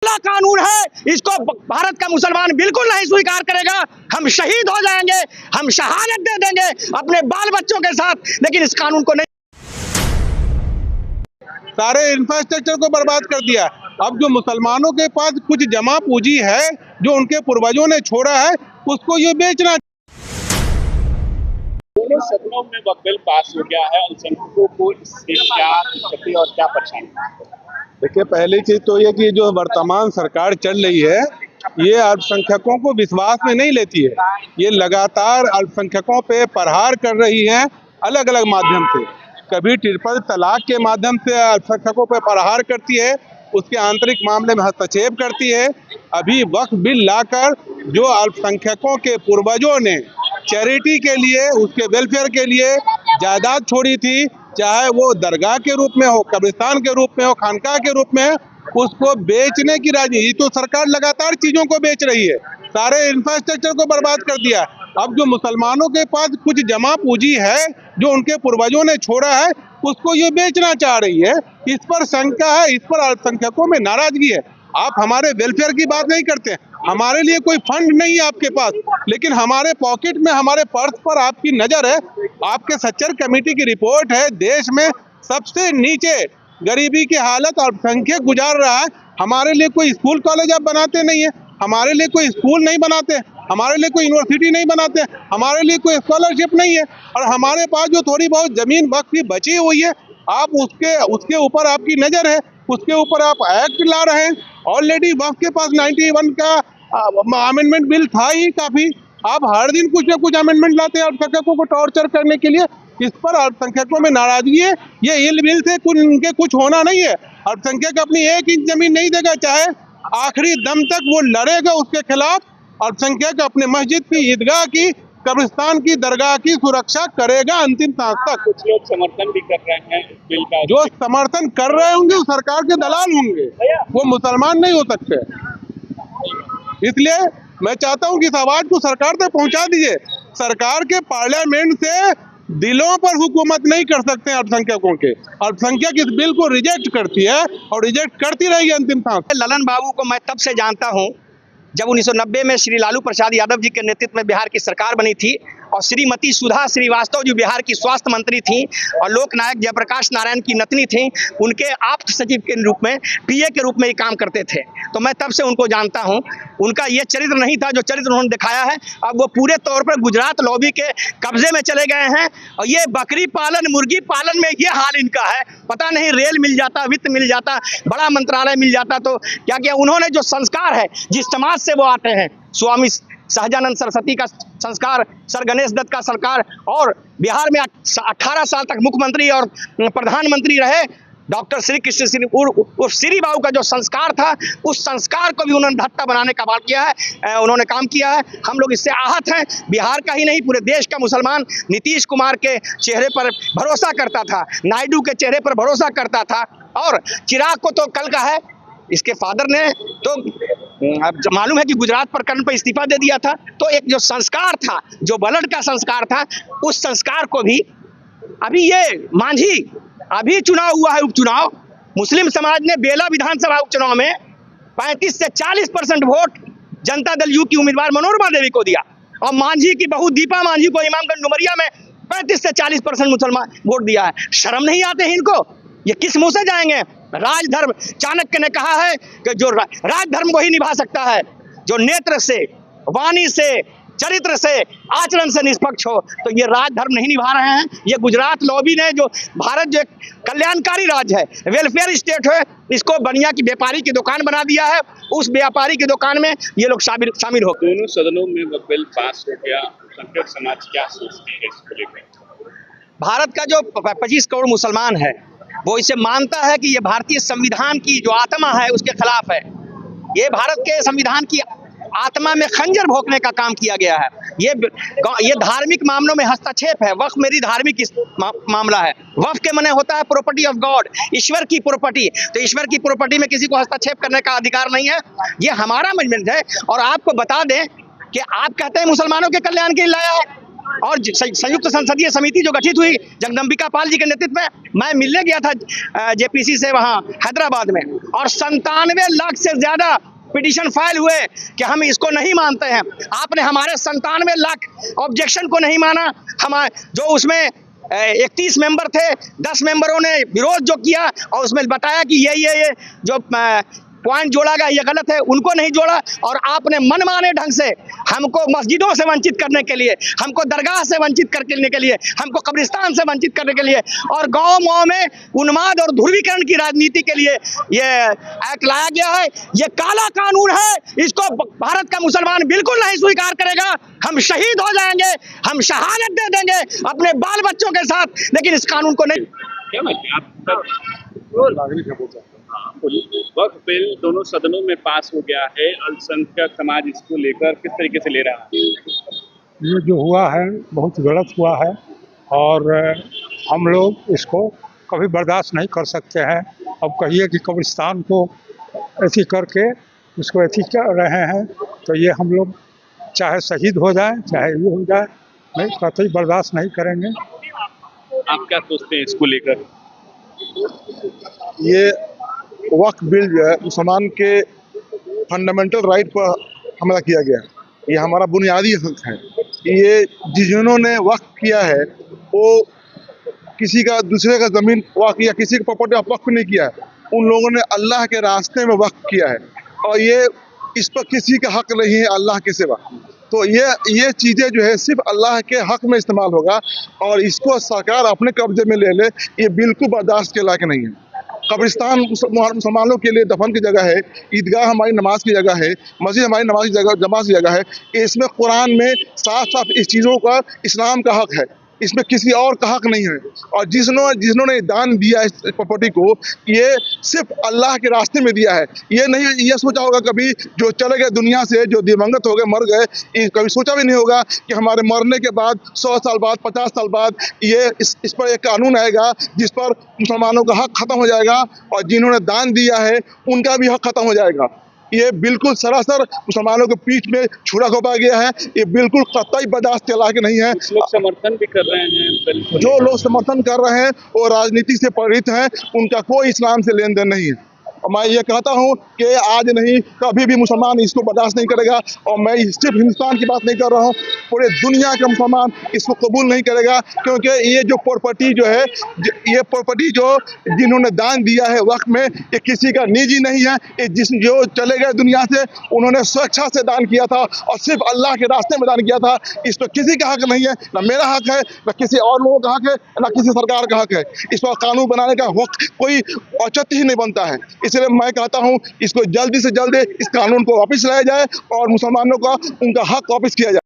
कानून है, इसको भारत का मुसलमान बिल्कुल नहीं स्वीकार करेगा। हम शहीद हो जाएंगे, हम शहादत दे देंगे अपने बाल बच्चों के साथ, लेकिन इस कानून को नहीं। सारे इंफ्रास्ट्रक्चर को बर्बाद कर दिया। अब जो मुसलमानों के पास कुछ जमा पूंजी है जो उनके पूर्वजों ने छोड़ा है, उसको ये बेचना। दोनों सदनों में वक्फ बिल पास हो गया है, अल्पसंख्यकों को इससे क्या दिक्कतें और क्या परेशानी? देखिए, पहली चीज तो ये कि जो वर्तमान सरकार चल रही है ये अल्पसंख्यकों को विश्वास में नहीं लेती है। ये लगातार अल्पसंख्यकों पे प्रहार कर रही है अलग अलग माध्यम से। कभी ट्रिपल तलाक के माध्यम से अल्पसंख्यकों पे प्रहार करती है, उसके आंतरिक मामले में हस्तक्षेप करती है। अभी वक्फ बिल लाकर जो अल्पसंख्यकों के पूर्वजों ने चैरिटी के लिए, उसके वेलफेयर के लिए जायदाद छोड़ी थी, चाहे वो दरगाह के रूप में हो, कब्रिस्तान के रूप में हो, खानकाह के रूप में, उसको बेचने की राजनीति। तो सरकार लगातार चीजों को बेच रही है, सारे इंफ्रास्ट्रक्चर को बर्बाद कर दिया। अब जो मुसलमानों के पास कुछ जमा पूंजी है जो उनके पूर्वजों ने छोड़ा है, उसको ये बेचना चाह रही है। इस पर शंका है, इस पर अल्पसंख्यकों में नाराजगी है। आप हमारे वेलफेयर की बात नहीं करते, हमारे लिए कोई फंड नहीं है आपके पास, लेकिन हमारे पॉकेट में, हमारे पर्स पर आपकी नजर है। आपके सच्चर कमेटी की रिपोर्ट है, देश में सबसे नीचे गरीबी की हालत अल्पसंख्यक गुजार रहा है। हमारे लिए कोई स्कूल कॉलेज आप बनाते नहीं है, हमारे लिए कोई स्कूल नहीं बनाते, हमारे लिए कोई यूनिवर्सिटी नहीं बनाते, हमारे लिए कोई स्कॉलरशिप नहीं है। और हमारे पास जो थोड़ी बहुत जमीन वक्त की बची हुई है, आप उसके ऊपर आपकी नजर है, उसके ऊपर आप एक्ट ला रहे हैं। ऑलरेडी वक्त के पास 91 का अमेंडमेंट बिल था ही काफी। आप हर दिन कुछ न कुछ अमेंडमेंट लाते हैं अल्पसंख्यकों को टॉर्चर करने के लिए। इस पर अल्पसंख्यकों में नाराजगी है। ये इल बिल से उनके कुछ होना नहीं है। अल्पसंख्यक अपनी 1 इंच जमीन नहीं देगा, चाहे आखिरी दम तक वो लड़ेगा उसके खिलाफ। अल्पसंख्यक अपने मस्जिद की, ईदगाह की, कब्रिस्तान की, दरगाह की सुरक्षा करेगा अंतिम सांस तक। कुछ लोग समर्थन भी कर रहे हैं इस बिल का। जो समर्थन कर रहे होंगे वो सरकार के दलाल होंगे, वो मुसलमान नहीं हो सकते। इसलिए मैं चाहता हूं कि इस आवाज को सरकार तक पहुंचा दीजिए। सरकार के पार्लियामेंट से दिलों पर हुकूमत नहीं कर सकते अल्पसंख्यकों के। अल्पसंख्यक इस बिल को रिजेक्ट करती है और रिजेक्ट करती रहेगी अंतिम सांस। ललन बाबू को मैं तब से जानता हूं जब 1990 में श्री लालू प्रसाद यादव जी के नेतृत्व में बिहार की सरकार बनी थी और श्रीमती सुधा श्रीवास्तव जी बिहार की स्वास्थ्य मंत्री थी और लोकनायक जयप्रकाश नारायण की नतनी थी। उनके आप्त सचिव के रूप में, पीए के रूप में ये काम करते थे। तो मैं तब से उनको जानता हूं। उनका ये चरित्र नहीं था जो चरित्र उन्होंने दिखाया है। अब वो पूरे तौर पर गुजरात लॉबी के कब्जे में चले गए हैं और ये बकरी पालन, मुर्गी पालन में ये हाल इनका है। पता नहीं रेल मिल जाता, वित्त मिल जाता, बड़ा मंत्रालय मिल जाता तो क्या क्या। उन्होंने जो संस्कार है, जिस समाज से वो आते हैं, स्वामी सहजानंद सरस्वती का संस्कार, सर गणेश दत्त का संस्कार, और बिहार में 18 साल तक मुख्यमंत्री और प्रधानमंत्री रहे डॉक्टर श्री कृष्ण श्री बाबू का जो संस्कार था, उस संस्कार को भी उन्होंने धत्ता बनाने का बात किया है, उन्होंने काम किया है। हम लोग इससे आहत हैं। बिहार का ही नहीं, पूरे देश का मुसलमान नीतीश कुमार के चेहरे पर भरोसा करता था, नायडू के चेहरे पर भरोसा करता था, और चिराग को तो कल का है। इसके फादर ने तो मालूम है कि गुजरात प्रकरण पर इस्तीफा दे दिया था। तो एक जो संस्कार था, जो ब्लड का संस्कार था, उस संस्कार को भी अभी ये मांझी, अभी चुनाव हुआ है, उपचुनाव, मुस्लिम समाज ने बेला विधानसभा उपचुनाव में 35 से 40% वोट जनता दल यू की उम्मीदवार मनोरमा देवी को दिया और मांझी की बहू दीपा मांझी को इमामगंज डुमरिया में 35 से 40% मुसलमान वोट दिया है। शर्म नहीं आते हैं इनको? ये किस मुंह से जाएंगे? राजधर्म, चाणक्य ने कहा है कि जो राजधर्म वही निभा सकता है जो नेत्र से, वाणी से, चरित्र से, आचरण से निष्पक्ष हो। तो ये राजधर्म नहीं निभा रहे हैं। ये गुजरात लॉबी ने, जो भारत जो एक कल्याणकारी राज्य है, वेलफेयर स्टेट है, इसको बनिया की व्यापारी की दुकान बना दिया है। उस व्यापारी की दुकान में ये लोग शामिल हो। दोनों सदनों में वक्फ बिल पास हो गया, अल्पसंख्यक समाज क्या सोचती है इसको लेकर? भारत का जो 25 करोड़ मुसलमान है, वो इसे मानता है कि ये भारतीय संविधान की जो आत्मा है उसके खिलाफ है। ये भारत के संविधान की आत्मा में खंजर भोंकने का काम किया गया है। ये धार्मिक मामलों में हस्तक्षेप है। वक्फ मेरी धार्मिक मामला है। वक्फ के माने होता है प्रॉपर्टी ऑफ गॉड, ईश्वर की प्रॉपर्टी। तो ईश्वर की प्रॉपर्टी में किसी को हस्तक्षेप करने का अधिकार नहीं है। ये हमारा मैनेजमेंट है। और आपको बता दें कि आप कहते हैं मुसलमानों के कल्याण के लिए लाया है, और संयुक्त संसदीय समिति जो गठित हुई जगदम्बिका पाल जी के नेतृत्व में, मैं मिलने गया था जेपीसी से वहां हैदराबाद में, और 97 लाख से ज्यादा पिटीशन फाइल हुए कि हम इसको नहीं मानते हैं। आपने हमारे 97 लाख ऑब्जेक्शन को नहीं माना। हम जो उसमें 31 मेंबर थे, 10 मेंबरों ने विरोध जो किया और उसमें बताया कि ये जो पॉइंट जोड़ा गया ये गलत है, उनको नहीं जोड़ा। और आपने मनमाने ढंग से हमको मस्जिदों से वंचित करने के लिए, हमको दरगाह से वंचित करने के लिए, हमको कब्रिस्तान से वंचित करने के लिए और गाँव में उन्माद और ध्रुवीकरण की राजनीति के लिए ये एक्ट लाया गया है। ये काला कानून है, इसको भारत का मुसलमान बिल्कुल नहीं स्वीकार करेगा। हम शहीद हो जाएंगे, हम शहादत दे देंगे अपने बाल बच्चों के साथ, लेकिन इस कानून को नहीं। क्या वक्फ बिल दोनों सदनों में पास हो गया है, अल्पसंख्यक समाज इसको लेकर किस तरीके से ले रहा है? ये जो हुआ है बहुत गलत हुआ है और हम लोग इसको कभी बर्दाश्त नहीं कर सकते हैं। अब कहिए कि कब्रिस्तान को ऐसी करके उसको ऐसी कर रहे हैं, तो ये हम लोग चाहे शहीद हो जाए चाहे ये हो जाए, नहीं कतई बर्दाश्त नहीं करेंगे। आप क्या सोचते हैं इसको लेकर? ये वक्फ बिल जो है मुसलमान के फंडामेंटल राइट पर हमला किया गया। ये हमारा बुनियादी हक है। ये जिन्होंने वक्फ किया है वो किसी का दूसरे का ज़मीन वक्फ या किसी का प्रॉपर्टी वक्फ नहीं किया है, उन लोगों ने अल्लाह के रास्ते में वक्फ किया है और ये इस पर किसी का हक नहीं है अल्लाह के सिवा। तो ये चीज़ें जो है सिर्फ अल्लाह के हक में इस्तेमाल होगा और इसको सरकार अपने कब्जे में ले ले, ये बिल्कुल बर्दाश्त के लायक नहीं है। कब्रिस्तान मुसलमानों के लिए दफन की जगह है, ईदगाह हमारी नमाज की जगह है, मस्जिद हमारी नमाज की जगह जमात की जगह है। इसमें कुरान में साफ साफ इस चीज़ों का इस्लाम का हक है, इसमें किसी और का हक नहीं है। और जिन्होंने दान दिया इस प्रॉपर्टी को, ये सिर्फ अल्लाह के रास्ते में दिया है। ये नहीं ये सोचा होगा कभी जो चले गए दुनिया से, जो दिवंगत हो गए, मर गए, ये कभी सोचा भी नहीं होगा कि हमारे मरने के बाद 100 साल बाद 50 साल बाद ये इस पर एक कानून आएगा जिस पर मुसलमानों का हक खत्म हो जाएगा और जिन्होंने दान दिया है उनका भी हक खत्म हो जाएगा। ये बिल्कुल सरासर मुसलमानों के पीठ में छुरा घोंपा गया है। ये बिल्कुल कतई बर्दाश्त के लायक नहीं है। लोग समर्थन भी कर रहे हैं, जो लोग समर्थन कर रहे हैं वो राजनीति से प्रेरित हैं, उनका कोई इस्लाम से लेन देन नहीं है। और मैं ये कहता हूँ कि आज नहीं कभी भी मुसलमान इसको बर्दाश्त नहीं करेगा। और मैं सिर्फ हिंदुस्तान की बात नहीं कर रहा हूँ, पूरे दुनिया का मुसलमान इसको कबूल नहीं करेगा, क्योंकि ये जो प्रॉपर्टी जो है, ये प्रॉपर्टी जो जिन्होंने दान दिया है वक्त में, ये किसी का निजी नहीं है। ये जो चले गए दुनिया से, उन्होंने स्वेच्छा से दान किया था और सिर्फ अल्लाह के रास्ते में दान किया था। इस पर किसी का हक नहीं है, ना मेरा हक है, ना किसी और लोगों का हक है, ना किसी सरकार का हक है। इस पर कानून बनाने का वक्त कोई औचित्य ही नहीं बनता है। इसलिए मैं कहता हूं इसको जल्दी से जल्दी इस कानून को वापस लाया जाए और मुसलमानों का उनका हक वापस किया जाए।